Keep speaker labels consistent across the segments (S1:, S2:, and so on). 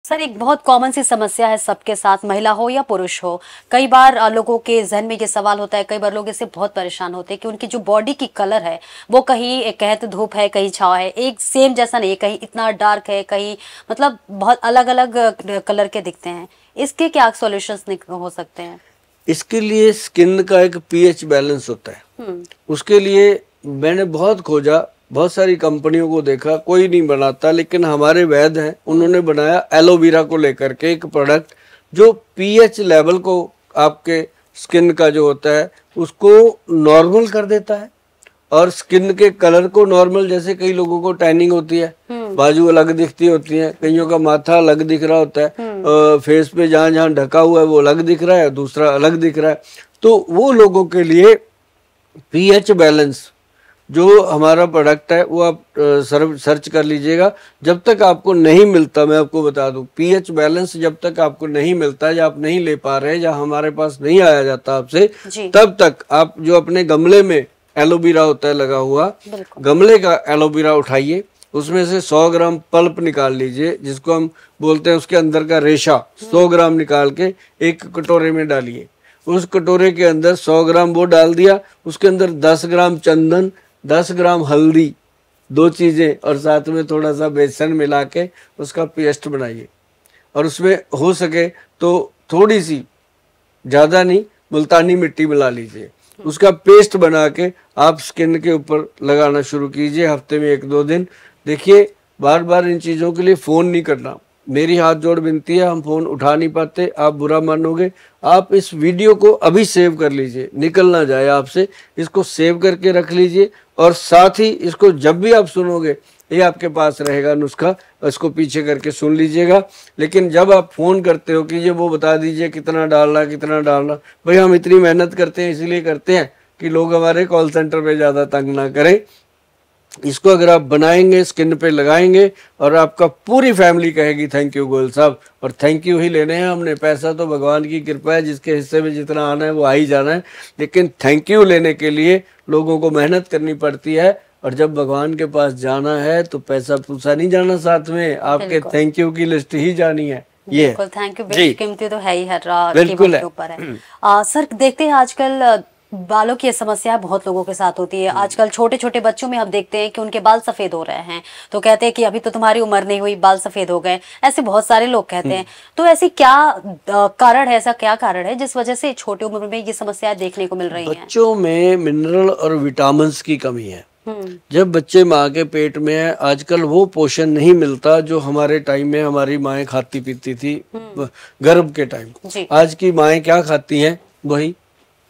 S1: Sir, एक बहुत common सी समस्या है सबके साथ, महिला हो या पुरुष हो। कई बार लोगों के जहन में ये सवाल होता है, कई बार लोग इससे बहुत परेशान होते हैं कि उनकी जो बॉडी की कलर है वो कहीं कहते धूप है, कहीं छाँव है, एक सेम जैसा नहीं है, कहीं इतना डार्क है, कहीं मतलब बहुत अलग अलग कलर के दिखते हैं। इसके क्या सॉल्यूशंस हो सकते हैं?
S2: इसके लिए स्किन का एक पीएच बैलेंस होता है। उसके लिए मैंने बहुत खोजा, बहुत सारी कंपनियों को देखा, कोई नहीं बनाता, लेकिन हमारे वैद्य हैं, उन्होंने बनाया एलोवेरा को लेकर के एक प्रोडक्ट जो पीएच लेवल को आपके स्किन का जो होता है उसको नॉर्मल कर देता है और स्किन के कलर को नॉर्मल, जैसे कई लोगों को टैनिंग होती है, बाजू अलग दिखती होती है, कईयों का माथा अलग दिख रहा होता है, फेस पे जहाँ जहाँ ढका हुआ है वो अलग दिख रहा है, दूसरा अलग दिख रहा है। तो वो लोगों के लिए पीएच बैलेंस जो हमारा प्रोडक्ट है वो आप सर्च कर लीजिएगा। जब तक आपको नहीं मिलता, मैं आपको बता दूं, पीएच बैलेंस जब तक आपको नहीं मिलता, या आप नहीं ले पा रहे, या हमारे पास नहीं आया जाता आपसे, तब तक आप जो अपने गमले में एलोवेरा होता है लगा हुआ, गमले का एलोवेरा उठाइए, उसमें से 100 ग्राम पल्प निकाल लीजिए, जिसको हम बोलते हैं उसके अंदर का रेशा, 100 ग्राम निकाल के एक कटोरे में डालिए। उस कटोरे के अंदर 100 ग्राम वो डाल दिया, उसके अंदर 10 ग्राम चंदन, 10 ग्राम हल्दी, दो चीजें, और साथ में थोड़ा सा बेसन मिला के उसका पेस्ट बनाइए। और उसमें हो सके तो थोड़ी सी, ज्यादा नहीं, मुल्तानी मिट्टी मिला लीजिए। उसका पेस्ट बना के आप स्किन के ऊपर लगाना शुरू कीजिए हफ्ते में 1-2 दिन। देखिए, बार बार इन चीजों के लिए फोन नहीं करना, मेरी हाथ जोड़ विनती है, हम फोन उठा नहीं पाते, आप बुरा मानोगे। आप इस वीडियो को अभी सेव कर लीजिए, निकल ना जाए आपसे, इसको सेव करके रख लीजिए, और साथ ही इसको जब भी आप सुनोगे ये आपके पास रहेगा नुस्खा, इसको पीछे करके सुन लीजिएगा। लेकिन जब आप फोन करते हो कि ये वो बता दीजिए कितना डालना, कितना डालना, भाई हम इतनी मेहनत करते हैं, इसलिए करते हैं कि लोग हमारे कॉल सेंटर पे ज़्यादा तंग ना करें। इसको अगर आप बनाएंगे, स्किन पे लगाएंगे, और आपका पूरी फैमिली कहेगी थैंक यू गोयल साहब, और थैंक यू ही लेने हैं हमने। पैसा तो भगवान की कृपा है, जिसके हिस्से में जितना आना है वो आ ही जाना है, लेकिन थैंक यू लेने के लिए लोगों को मेहनत करनी पड़ती है। और जब भगवान के पास जाना है तो पैसा पूछा नहीं जाना, साथ में आपके थैंक यू की लिस्ट ही जानी है। ये
S1: बिल्कुल, थैंक यू बेशकीमती तो है ही, हर
S2: बिल्कुल
S1: के ऊपर है। सर, देखते हैं आजकल बालों की समस्या बहुत लोगों के साथ होती है। आजकल छोटे छोटे बच्चों में हम देखते हैं कि उनके बाल सफेद हो रहे हैं, तो कहते हैं कि अभी तो तुम्हारी उम्र नहीं हुई, बाल सफेद हो गए। ऐसे बहुत सारे लोग कहते हैं। तो ऐसी क्या कारण है, ऐसा क्या कारण है जिस वजह से छोटी उम्र में ये समस्याएं देखने को मिल रही हैं?
S2: बच्चों में मिनरल और विटामिन की कमी है। जब बच्चे माँ के पेट में है, आजकल वो पोषण नहीं मिलता जो हमारे टाइम में हमारी माएँ खाती पीती थी गर्भ के टाइम। आज की माएँ क्या खाती हैं? वही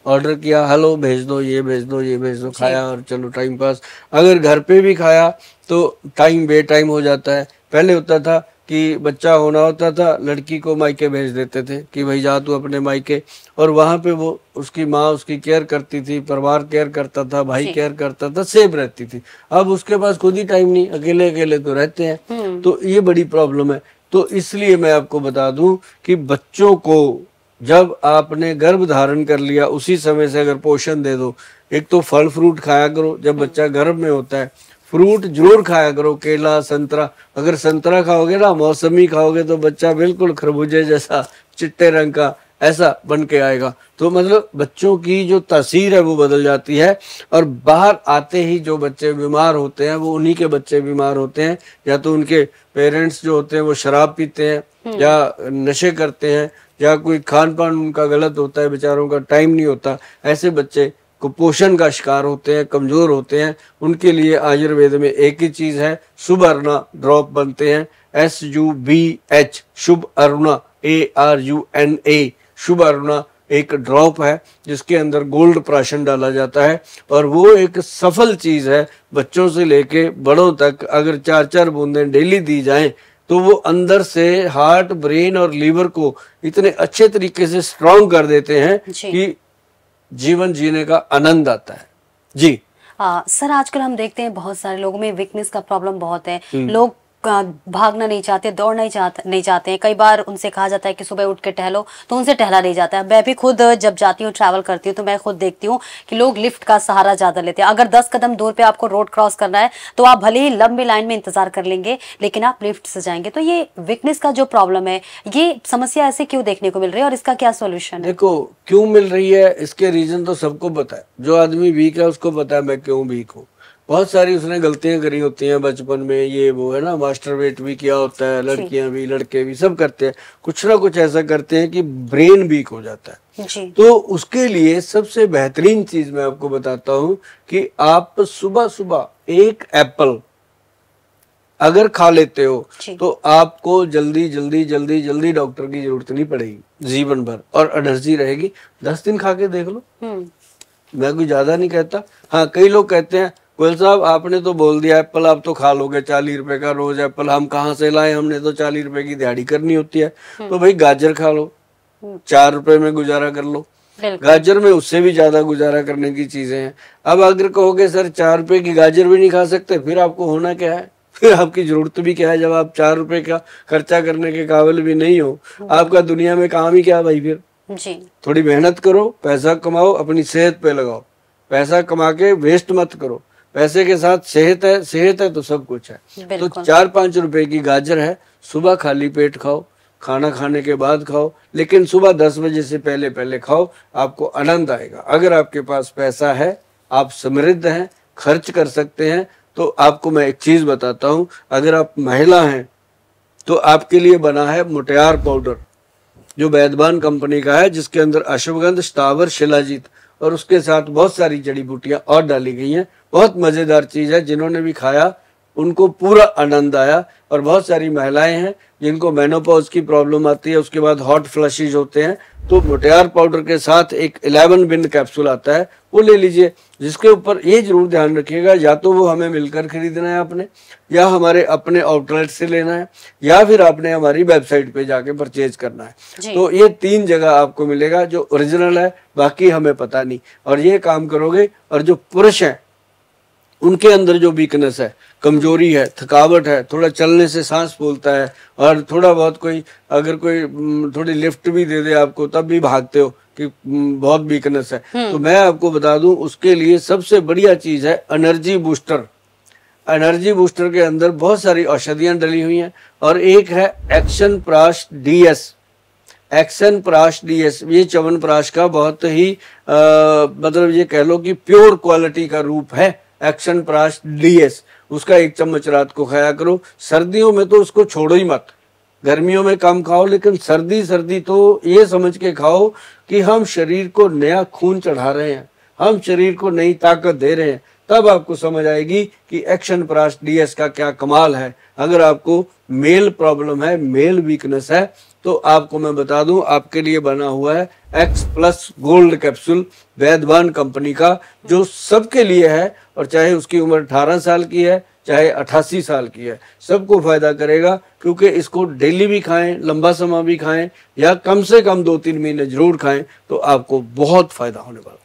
S2: ऑर्डर किया, हेलो भेज दो, ये भेज दो, ये भेज दो, खाया और चलो टाइम पास। अगर घर पे भी खाया तो टाइम बे टाइम हो जाता है। पहले होता था कि बच्चा होना होता था, लड़की को मायके भेज देते थे कि भाई जा तू अपने मायके, और वहाँ पे वो उसकी माँ उसकी केयर करती थी, परिवार केयर करता था, भाई केयर करता था, सेफ रहती थी। अब उसके पास खुद ही टाइम नहीं, अकेले अकेले तो रहते हैं। तो ये बड़ी प्रॉब्लम है। तो इसलिए मैं आपको बता दूं कि बच्चों को जब आपने गर्भ धारण कर लिया उसी समय से अगर पोषण दे दो, एक तो फल फ्रूट खाया करो, जब बच्चा गर्भ में होता है फ्रूट जरूर खाया करो, केला, संतरा। अगर संतरा खाओगे ना, मौसमी खाओगे, तो बच्चा बिल्कुल खरबूजे जैसा चिट्टे रंग का ऐसा बन के आएगा। तो मतलब बच्चों की जो तासीर है वो बदल जाती है, और बाहर आते ही जो बच्चे बीमार होते हैं वो उन्हीं के बच्चे बीमार होते हैं। या तो उनके पेरेंट्स जो होते हैं वो शराब पीते हैं, या नशे करते हैं, या कोई खान पान उनका गलत होता है, बेचारों का टाइम नहीं होता। ऐसे बच्चे कुपोषण का शिकार होते हैं, कमजोर होते हैं। उनके लिए आयुर्वेद में एक ही चीज है, शुभ अरुणा ड्रॉप बनते हैं, SUBH, शुभ अरुणा, ARUNA, शुभ अरुणा एक ड्रॉप है जिसके अंदर गोल्ड प्राशन डाला जाता है, और वो एक सफल चीज है। बच्चों से लेके बड़ों तक अगर 4-4 बूंदें डेली दी जाएं तो वो अंदर से हार्ट, ब्रेन और लीवर को इतने अच्छे तरीके से स्ट्रॉन्ग कर देते हैं कि जीवन जीने का आनंद आता है। जी
S1: सर, आजकल हम देखते हैं बहुत सारे लोगों में वीकनेस का प्रॉब्लम बहुत है। लोग भागना नहीं चाहते, दौड़ना नहीं चाहते हैं। कई बार उनसे कहा जाता है कि सुबह उठ के टहलो, तो उनसे टहला नहीं जाता है। मैं भी खुद जब जाती हूँ, ट्रैवल करती हूँ, तो मैं खुद देखती हूँ कि लोग लिफ्ट का सहारा ज्यादा लेते हैं। अगर 10 कदम दूर पे आपको रोड क्रॉस करना है तो आप भले ही लंबी लाइन में इंतजार कर लेंगे, लेकिन आप लिफ्ट से जाएंगे। तो ये वीकनेस का जो प्रॉब्लम है, ये समस्या ऐसे क्यों देखने को मिल रही है और इसका क्या सोल्यूशन है?
S2: देखो, क्यों मिल रही है इसके रीजन तो सबको पता है। जो आदमी वीक है उसको पता है मैं क्यों वीक हूँ। बहुत सारी उसने गलतियां करी होती हैं बचपन में, ये वो है ना, मास्टरबेट भी किया होता है, लड़कियां भी लड़के भी सब करते हैं, कुछ ना कुछ ऐसा करते हैं कि ब्रेन वीक हो जाता है
S1: जी।
S2: तो उसके लिए सबसे बेहतरीन चीज मैं आपको बताता हूँ कि आप सुबह सुबह एक एप्पल अगर खा लेते हो तो आपको जल्दी जल्दी जल्दी जल्दी डॉक्टर की जरूरत नहीं पड़ेगी जीवन भर, और एनर्जी रहेगी। 10 दिन खा के देख लो, मैं कोई ज्यादा नहीं कहता। हाँ, कई लोग कहते हैं गोयल साहब आपने तो बोल दिया एप्पल आप तो खा लोगे, 40 रुपए का रोज एप्पल हम कहाँ से लाए, हमने तो 40 रुपए की दिहाड़ी करनी होती है। तो भाई गाजर खा लो, 4 रुपए में गुजारा कर लो। गाजर में उससे भी ज्यादा गुजारा करने की चीजें हैं। अब अगर कहोगे सर 4 रुपए की गाजर भी नहीं खा सकते, फिर आपको होना क्या है, फिर आपकी जरूरत भी क्या है? जब आप 4 रुपए का खर्चा करने के काबिल भी नहीं हो, आपका दुनिया में काम ही क्या भाई? फिर
S1: जी।
S2: थोड़ी मेहनत करो, पैसा कमाओ, अपनी सेहत पे लगाओ। पैसा कमा के वेस्ट मत करो, पैसे के साथ सेहत है, सेहत है तो सब कुछ है। तो 4-5 रुपए की गाजर है, सुबह खाली पेट खाओ, खाना खाने के बाद खाओ, लेकिन सुबह 10 बजे से पहले पहले खाओ, आपको आनंद आएगा। अगर आपके पास पैसा है, आप समृद्ध हैं, खर्च कर सकते हैं, तो आपको मैं एक चीज बताता हूं, अगर आप महिला हैं तो आपके लिए बना है मुटियार पाउडर, जो वैद्यवान कंपनी का है, जिसके अंदर अश्वगंध, स्थावर, शिलाजीत और उसके साथ बहुत सारी जड़ी बूटियां और डाली गई हैं। बहुत मजेदार चीज है, जिन्होंने भी खाया उनको पूरा आनंद आया। और बहुत सारी महिलाएं हैं जिनको मेनोपॉज की प्रॉब्लम आती है, उसके बाद हॉट फ्लशेज होते हैं, तो मुटियार पाउडर के साथ एक 11 बिंद कैप्सूल आता है, वो ले लीजिए। जिसके ऊपर ये जरूर ध्यान रखिएगा, या तो वो हमें मिलकर खरीदना है आपने, या हमारे अपने आउटलेट से लेना है, या फिर आपने हमारी वेबसाइट पे जाके परचेज करना है। तो ये 3 जगह आपको मिलेगा जो ओरिजिनल है, बाकी हमें पता नहीं। और ये काम करोगे, और जो पुरुष हैं उनके अंदर जो वीकनेस है, कमजोरी है, थकावट है, थोड़ा चलने से सांस फूलता है, और थोड़ा बहुत कोई अगर कोई थोड़ी लिफ्ट भी दे दे आपको तब भी भागते हो कि बहुत वीकनेस है, तो मैं आपको बता दूं उसके लिए सबसे बढ़िया चीज है एनर्जी बूस्टर। एनर्जी बूस्टर के अंदर बहुत सारी औषधियां डली हुई हैं, और एक है एक्शन प्राश DS। एक्शन प्राश DS ये च्यवनप्राश का बहुत ही मतलब ये कह लो कि प्योर क्वालिटी का रूप है एक्शन प्राश DS। उसका 1 चम्मच रात को खाया करो। सर्दियों में तो उसको छोड़ो ही मत, गर्मियों में कम खाओ, लेकिन सर्दी तो ये समझ के खाओ कि हम शरीर को नया खून चढ़ा रहे हैं, हम शरीर को नई ताकत दे रहे हैं। तब आपको समझ आएगी कि एक्शन प्राश DS का क्या कमाल है। अगर आपको मेल प्रॉब्लम है, मेल वीकनेस है, तो आपको मैं बता दूं आपके लिए बना हुआ है X+ गोल्ड कैप्सूल, वैद्यवान कंपनी का, जो सबके लिए है। और चाहे उसकी उम्र 18 साल की है, चाहे 88 साल की है, सबको फायदा करेगा। क्योंकि इसको डेली भी खाएं, लंबा समय भी खाएं, या कम से कम 2-3 महीने जरूर खाएं, तो आपको बहुत फायदा होने वाला है।